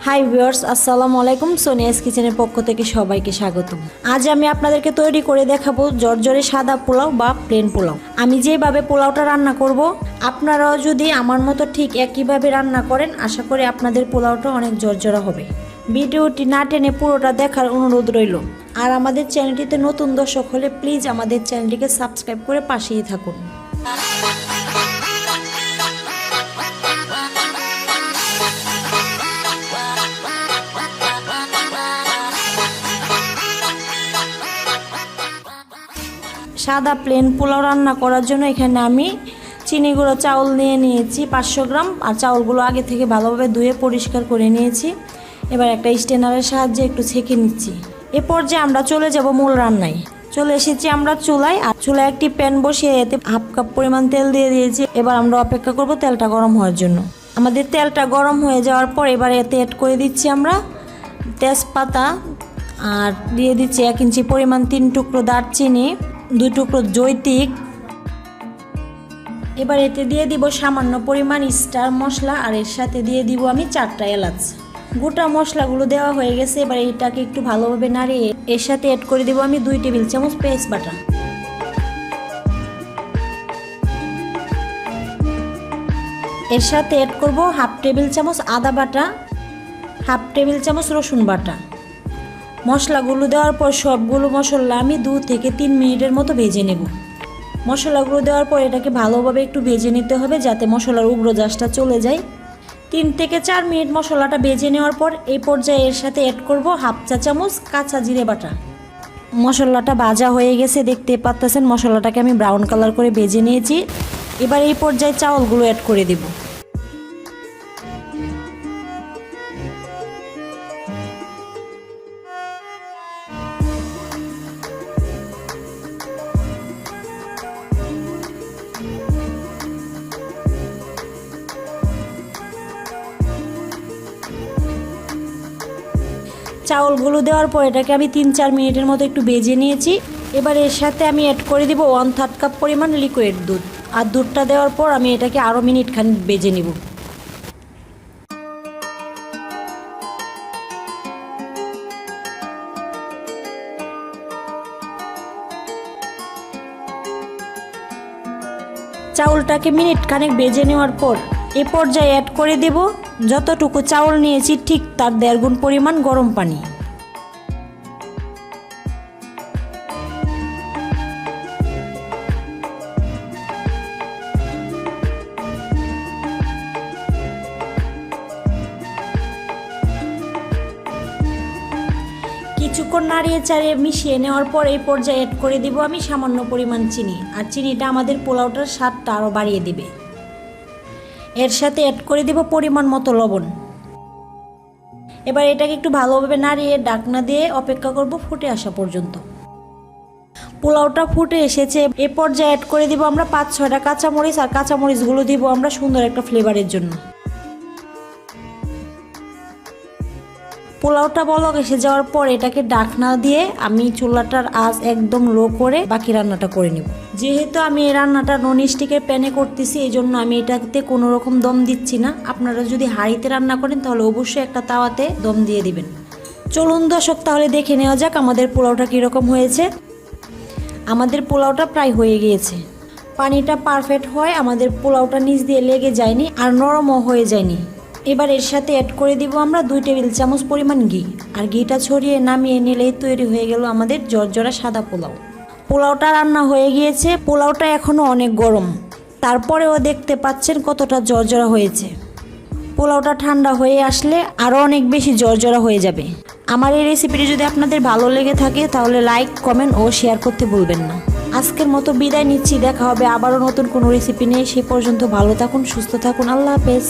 Hi viewers, আসসালামু আলাইকুম। সোনিয়াস কিচেনের পক্ষ থেকে সবাইকে স্বাগতম। আজ আমি আপনাদেরকে তৈরি করে দেখাবো ঝরঝরে সাদা পোলাও বা প্লেন পোলাও। আমি যেভাবে পোলাওটা রান্না করব, আপনারাও যদি আমার মতো ঠিক একইভাবে রান্না করেন, আশা করি আপনাদের পোলাওটা অনেক ঝরঝরা হবে। ভিডিওটি না টেনে পুরোটা দেখার অনুরোধ রইল। আর আমাদের চ্যানেলটিতে নতুন দর্শক হলে প্লিজ আমাদের চ্যানেলটিকে সাবস্ক্রাইব করে পাশেই থাকুন। সাদা প্লেন পোলাও রান্না করার জন্য এখানে আমি চিনি গুঁড়ো চাউল নিয়ে নিয়েছি 500 গ্রাম। আর চাউলগুলো আগে থেকে ভালোভাবে ধুয়ে পরিষ্কার করে নিয়েছি। এবার একটা স্ট্রেনারের সাহায্যে একটু ছেঁকে নিচ্ছি। এ পর্যায়ে আমরা চলে যাব মূল রান্নায়। চলে এসেছি আমরা চুলায়। আর চুলায় একটি প্যান বসিয়ে এতে হাফ কাপ পরিমাণ তেল দিয়ে দিয়েছি। এবার আমরা অপেক্ষা করব তেলটা গরম হওয়ার জন্য। আমাদের তেলটা গরম হয়ে যাওয়ার পর এবার এতে অ্যাড করে দিচ্ছি আমরা তেজপাতা, আর দিয়ে দিচ্ছি 1 ইঞ্চি পরিমাণ 3 টুকরো দারচিনি, 2 টুকরো জৈতিক। এবার এতে দিয়ে দিব সামান্য পরিমাণ স্টার মশলা, আর এর সাথে দিয়ে দিব আমি 4টা এলাচ। গোটা মশলাগুলো দেওয়া হয়ে গেছে। এবার এটাকে একটু ভালোভাবে নাড়িয়ে এর সাথে অ্যাড করে দিব আমি 2 টেবিল চামচ পেঁয়াজ বাটা। এর সাথে অ্যাড করব হাফ টেবিল চামচ আদা বাটা, হাফ টেবিল চামচ রসুন বাটা। মশলাগুলো দেওয়ার পর সবগুলো মশলা আমি 2 থেকে 3 মিনিটের মতো ভেজে নেব। মশলাগুলো দেওয়ার পর এটাকে ভালোভাবে একটু ভেজে নিতে হবে, যাতে মশলার উগ্র জাসটা চলে যায়। 3 থেকে 4 মিনিট মশলাটা ভেজে নেওয়ার পর এই পর্যায়ে এর সাথে অ্যাড করব হাফ চা চামচ কাঁচা জিরে বাটা। মশলাটা ভাজা হয়ে গেছে, দেখতে পাচ্ছেন মশলাটাকে আমি ব্রাউন কালার করে ভেজে নিয়েছি। এবার এই পর্যায়ে চাউলগুলো অ্যাড করে দেব। চাউলগুলো দেওয়ার পর এটাকে আমি 3-4 মিনিটের মতো একটু ভেজে নিয়েছি। এবার এর সাথে আমি অ্যাড করে দিব 1/3 কাপ পরিমাণ লিকুইড দুধ। আর দুধটা দেওয়ার পর আমি এটাকে আরও মিনিট খানিক ভেজে নিব। চাউলটাকে মিনিট খানেক ভেজে নেওয়ার পর এ পর্যায়ে অ্যাড করে দেব যতটুকু চাউল নিয়েছি ঠিক তার 1.5 গুণ পরিমাণ গরম পানি। কিছুক্ষণ নাড়িয়ে চাড়িয়ে মিশিয়ে নেওয়ার পর এই পর্যায়ে অ্যাড করে দিব আমি সামান্য পরিমাণ চিনি। আর চিনিটা আমাদের পোলাওটার স্বাদটা আরও বাড়িয়ে দেবে। এর সাথে অ্যাড করে দিব পরিমাণ মতো লবণ। এবার এটাকে একটু ভালোভাবে নাড়িয়ে ঢাকনা দিয়ে অপেক্ষা করব ফুটে আসা পর্যন্ত। পোলাওটা ফুটে এসেছে। এ পর্যায়ে অ্যাড করে দিব আমরা 5-6টা কাঁচামরিচ। আর কাঁচামরিচগুলো দিব আমরা সুন্দর একটা ফ্লেভারের জন্য। পোলাওটা বলক এসে যাওয়ার পর এটাকে ঢাকনা দিয়ে আমি চুলাটার আঁচ একদম লো করে বাকি রান্নাটা করে নেব। যেহেতু আমি এই রান্নাটা নন স্টিকের প্যানে করতেছি, এই জন্য আমি এটাতে কোনো রকম দম দিচ্ছি না। আপনারা যদি হাঁড়িতে রান্না করেন তাহলে অবশ্যই একটা তাওয়াতে দম দিয়ে দিবেন। চলুন দর্শক, তাহলে দেখে নেওয়া যাক আমাদের পোলাওটা কীরকম হয়েছে। আমাদের পোলাওটা প্রায় হয়ে গিয়েছে। পানিটা পারফেক্ট হয়, আমাদের পোলাওটা নিচ দিয়ে লেগে যায়নি আর নরমও হয়ে যায়নি। এবার এর সাথে অ্যাড করে দিব আমরা 2 টেবিল চামচ পরিমাণ ঘি। আর ঘিটা ছড়িয়ে নামিয়ে নিলেই তৈরি হয়ে গেল আমাদের ঝরঝরা সাদা পোলাও। পোলাওটা রান্না হয়ে গিয়েছে। পোলাওটা এখনও অনেক গরম, তারপরেও দেখতে পাচ্ছেন কতটা ঝরঝরা হয়েছে। পোলাওটা ঠান্ডা হয়ে আসলে আরও অনেক বেশি ঝরঝরা হয়ে যাবে। আমার এই রেসিপিটি যদি আপনাদের ভালো লেগে থাকে তাহলে লাইক, কমেন্ট ও শেয়ার করতে ভুলবেন না। আজকের মতো বিদায় নিচ্ছি। দেখা হবে আবারও নতুন কোনো রেসিপি নিয়ে। সে পর্যন্ত ভালো থাকুন, সুস্থ থাকুন। আল্লাহ হাফেজ।